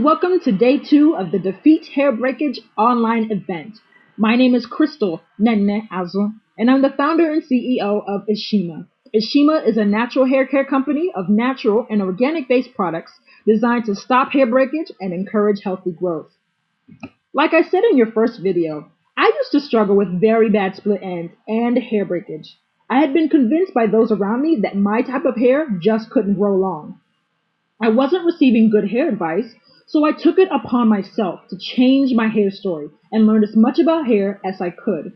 Welcome to day 2 of the Defeat Hair Breakage online event. My name is Crystal Nenne Azu, and I'm the founder and CEO of Ishimma. Ishimma is a natural hair care company of natural and organic-based products designed to stop hair breakage and encourage healthy growth. Like I said in your first video, I used to struggle with very bad split ends and hair breakage. I had been convinced by those around me that my type of hair just couldn't grow long. I wasn't receiving good hair advice, so I took it upon myself to change my hair story and learn as much about hair as I could.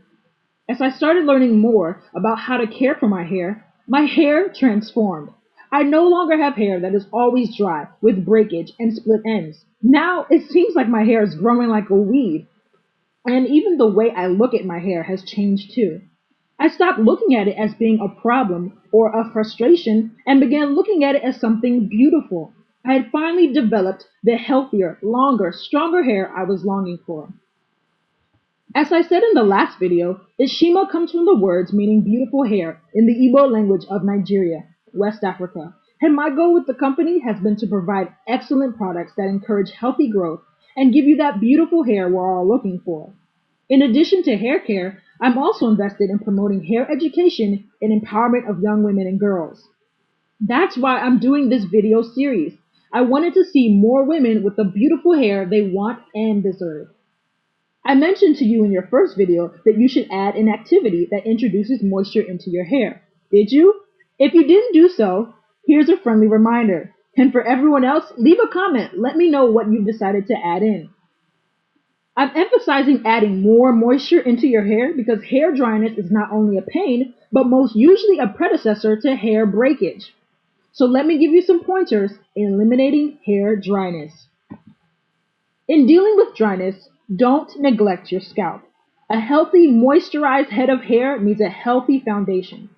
As I started learning more about how to care for my hair transformed. I no longer have hair that is always dry with breakage and split ends. Now it seems like my hair is growing like a weed. And even the way I look at my hair has changed too. I stopped looking at it as being a problem or a frustration and began looking at it as something beautiful. I had finally developed the healthier, longer, stronger hair I was longing for. As I said in the last video, Ishimma comes from the words meaning beautiful hair in the Igbo language of Nigeria, West Africa. And my goal with the company has been to provide excellent products that encourage healthy growth and give you that beautiful hair we're all looking for. In addition to hair care, I'm also invested in promoting hair education and empowerment of young women and girls. That's why I'm doing this video series. I wanted to see more women with the beautiful hair they want and deserve. I mentioned to you in your first video that you should add an activity that introduces moisture into your hair. Did you? If you didn't do so, here's a friendly reminder. And for everyone else, leave a comment. Let me know what you've decided to add in. I'm emphasizing adding more moisture into your hair because hair dryness is not only a pain, but most usually a predecessor to hair breakage. So let me give you some pointers in eliminating hair dryness. In dealing with dryness, don't neglect your scalp. A healthy, moisturized head of hair needs a healthy foundation.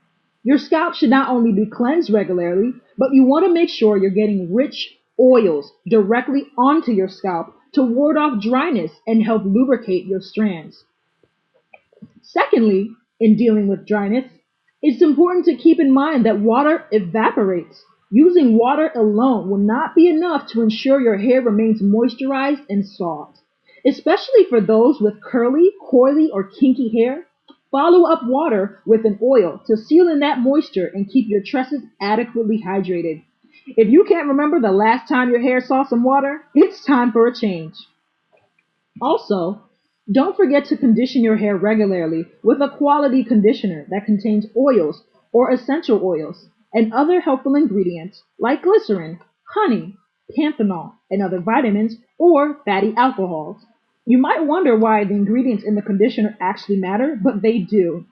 Your scalp should not only be cleansed regularly, but you want to make sure you're getting rich oils directly onto your scalp to ward off dryness and help lubricate your strands. Secondly, in dealing with dryness, it's important to keep in mind that water evaporates. Using water alone will not be enough to ensure your hair remains moisturized and soft. Especially for those with curly, coily, or kinky hair, follow up water with an oil to seal in that moisture and keep your tresses adequately hydrated. If you can't remember the last time your hair saw some water, it's time for a change. Also, don't forget to condition your hair regularly with a quality conditioner that contains oils or essential oils and other helpful ingredients like glycerin, honey, panthenol, and other vitamins or fatty alcohols. You might wonder why the ingredients in the conditioner actually matter, but they do.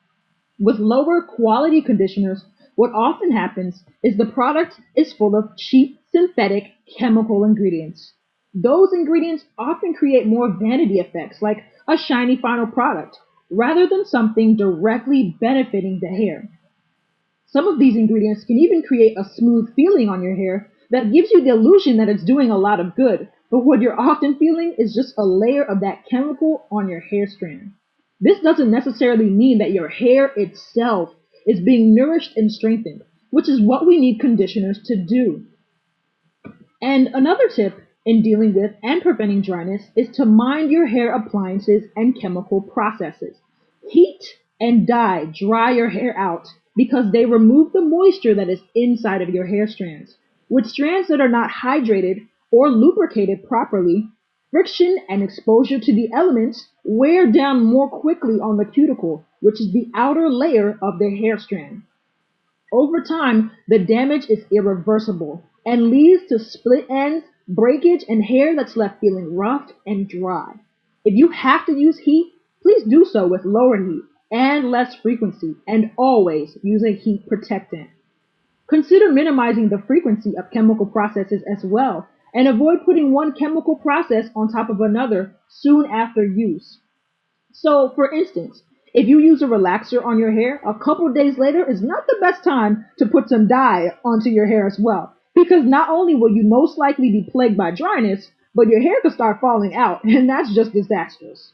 With lower quality conditioners, what often happens is the product is full of cheap synthetic chemical ingredients. Those ingredients often create more vanity effects like a shiny final product rather than something directly benefiting the hair. Some of these ingredients can even create a smooth feeling on your hair that gives you the illusion that it's doing a lot of good, but what you're often feeling is just a layer of that chemical on your hair strand. This doesn't necessarily mean that your hair itself is being nourished and strengthened, which is what we need conditioners to do. And another tip in dealing with and preventing dryness is to mind your hair appliances and chemical processes. Heat and dye dry your hair out because they remove the moisture that is inside of your hair strands. With strands that are not hydrated or lubricated properly, friction and exposure to the elements wear down more quickly on the cuticle, which is the outer layer of the hair strand. Over time, the damage is irreversible and leads to split ends, breakage, and hair that's left feeling rough and dry. If you have to use heat, please do so with lower heat and less frequency, and always use a heat protectant. Consider minimizing the frequency of chemical processes as well, and avoid putting one chemical process on top of another soon after use. So, for instance, if you use a relaxer on your hair, a couple days later is not the best time to put some dye onto your hair as well, because not only will you most likely be plagued by dryness, but your hair could start falling out, and that's just disastrous.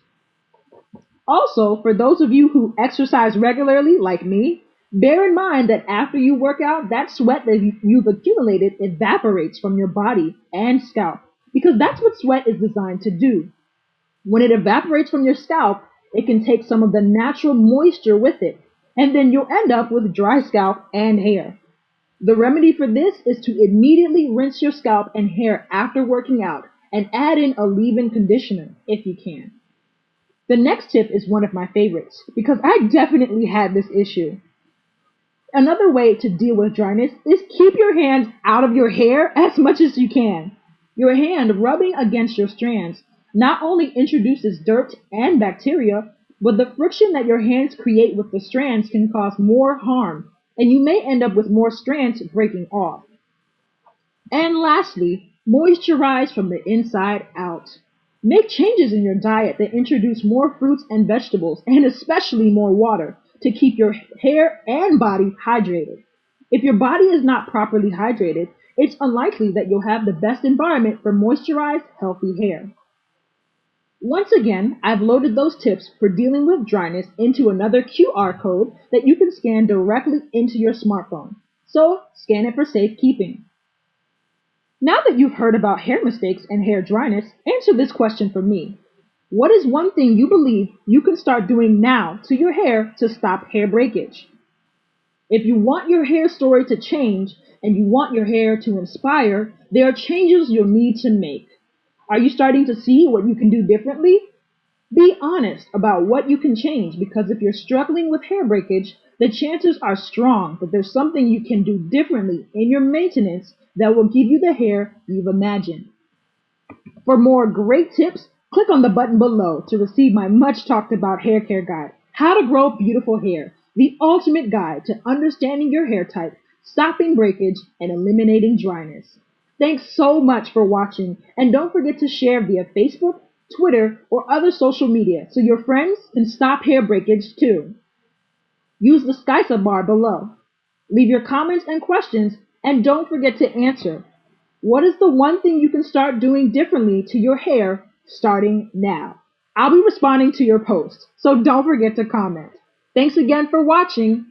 Also, for those of you who exercise regularly, like me, bear in mind that after you work out, that sweat that you've accumulated evaporates from your body and scalp, because that's what sweat is designed to do. When it evaporates from your scalp, it can take some of the natural moisture with it, and then you'll end up with dry scalp and hair. The remedy for this is to immediately rinse your scalp and hair after working out and add in a leave-in conditioner if you can. The next tip is one of my favorites because I definitely had this issue. Another way to deal with dryness is keep your hands out of your hair as much as you can. Your hand rubbing against your strands not only introduces dirt and bacteria, but the friction that your hands create with the strands can cause more harm, and you may end up with more strands breaking off. And lastly, moisturize from the inside out. Make changes in your diet that introduce more fruits and vegetables, and especially more water, to keep your hair and body hydrated. If your body is not properly hydrated, it's unlikely that you'll have the best environment for moisturized, healthy hair. Once again, I've loaded those tips for dealing with dryness into another QR code that you can scan directly into your smartphone. So, scan it for safekeeping. Now that you've heard about hair mistakes and hair dryness, answer this question for me. What is one thing you believe you can start doing now to your hair to stop hair breakage? If you want your hair story to change and you want your hair to inspire, there are changes you'll need to make. Are you starting to see what you can do differently? Be honest about what you can change, because if you're struggling with hair breakage, the chances are strong that there's something you can do differently in your maintenance that will give you the hair you've imagined. For more great tips, click on the button below to receive my much talked about hair care guide, How to Grow Beautiful Hair, the ultimate guide to understanding your hair type, stopping breakage, and eliminating dryness. Thanks so much for watching, and don't forget to share via Facebook, Twitter, or other social media so your friends can stop hair breakage too. Use the Skysa bar below. Leave your comments and questions, and don't forget to answer. What is the one thing you can start doing differently to your hair starting now? I'll be responding to your posts, so don't forget to comment. Thanks again for watching.